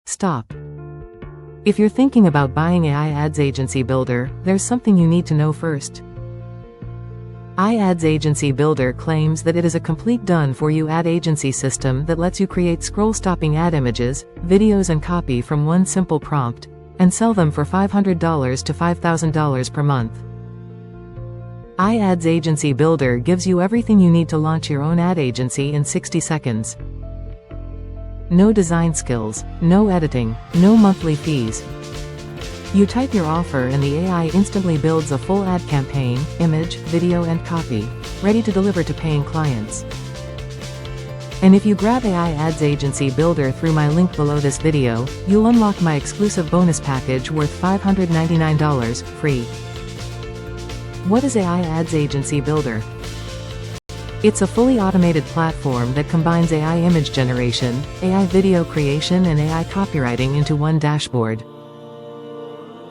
Stop. If you're thinking about buying AI AdsAgency Builder, there's something you need to know first. AI AdsAgency Builder claims that it is a complete done-for-you ad agency system that lets you create scroll-stopping ad images, videos and copy from one simple prompt, and sell them for $500 to $5,000 per month. AI AdsAgency Builder gives you everything you need to launch your own ad agency in 60 seconds. No design skills, no editing, no monthly fees. You type your offer and the AI instantly builds a full ad campaign, image, video and copy, ready to deliver to paying clients. And if you grab AI AdsAgency Builder through my link below this video, you'll unlock my exclusive bonus package worth $599, free. What is AI AdsAgency Builder? It's a fully automated platform that combines AI image generation, AI video creation and AI copywriting into one dashboard.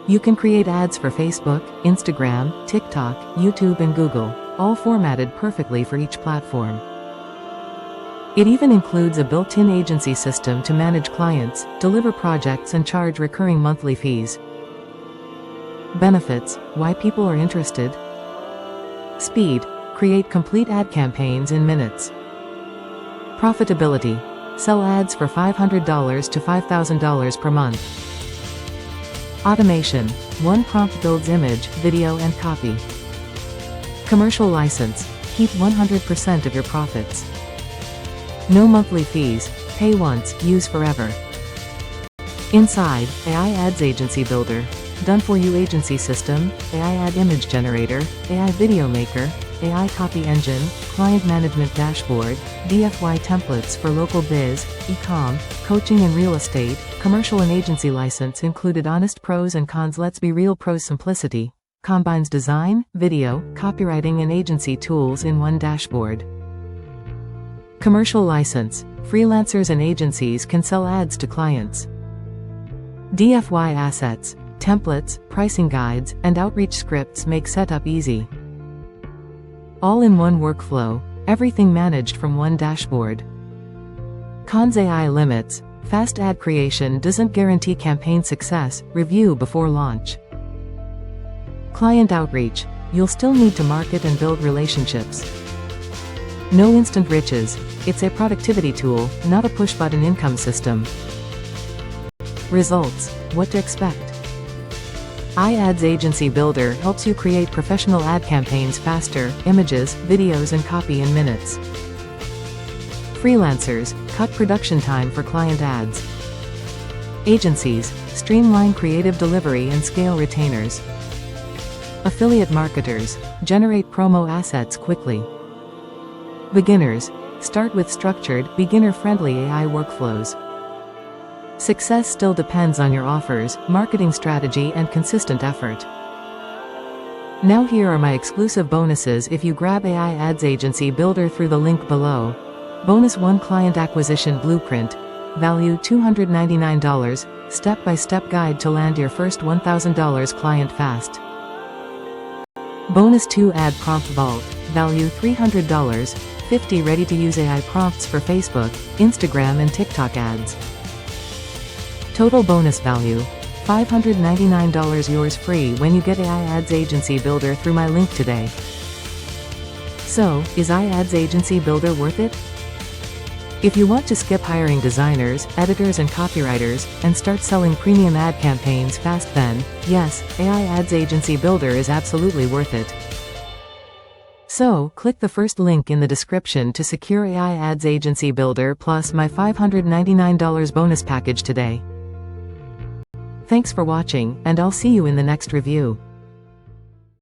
You can create ads for Facebook, Instagram, TikTok, YouTube and Google, all formatted perfectly for each platform. It even includes a built-in agency system to manage clients, deliver projects and charge recurring monthly fees. Benefits: why people are interested. Speed: create complete ad campaigns in minutes. Profitability: sell ads for $500 to $5,000 per month. Automation: one prompt builds image, video and copy. Commercial license: keep 100% of your profits. No monthly fees, pay once, use forever. Inside, AI AdsAgency Builder, done-for-you agency system, AI ad image generator, AI video maker, AI copy engine, client management dashboard, DFY templates for local biz, e-com, coaching and real estate, commercial and agency license included. Honest pros and cons. Let's be real. Pros: simplicity. Combines design, video, copywriting and agency tools in one dashboard. Commercial license. Freelancers and agencies can sell ads to clients. DFY assets, templates, pricing guides, and outreach scripts make setup easy. All-in-one workflow, everything managed from one dashboard. Cons: AI limits. Fast ad creation doesn't guarantee campaign success. Review before launch. Client outreach. You'll still need to market and build relationships. No instant riches. It's a productivity tool, not a push-button income system. Results: what to expect. AI AdsAgency Builder helps you create professional ad campaigns faster, images, videos and copy in minutes. Freelancers, cut production time for client ads. Agencies, streamline creative delivery and scale retainers. Affiliate marketers, generate promo assets quickly. Beginners, start with structured, beginner-friendly AI workflows. Success still depends on your offers, marketing strategy and consistent effort. Now here are my exclusive bonuses if you grab AI AdsAgency Builder through the link below. Bonus 1: Client Acquisition Blueprint. Value $299. Step-by-step guide to land your first $1,000 client fast. Bonus 2: Ad Prompt Vault. Value $300. 50 ready-to-use AI prompts for Facebook, Instagram and TikTok ads. Total bonus value: $599. Yours free when you get AI AdsAgency Builder through my link today. So, is AI AdsAgency Builder worth it? If you want to skip hiring designers, editors and copywriters, and start selling premium ad campaigns fast, then, yes, AI AdsAgency Builder is absolutely worth it. So, click the first link in the description to secure AI AdsAgency Builder plus my $599 bonus package today. Thanks for watching, and I'll see you in the next review.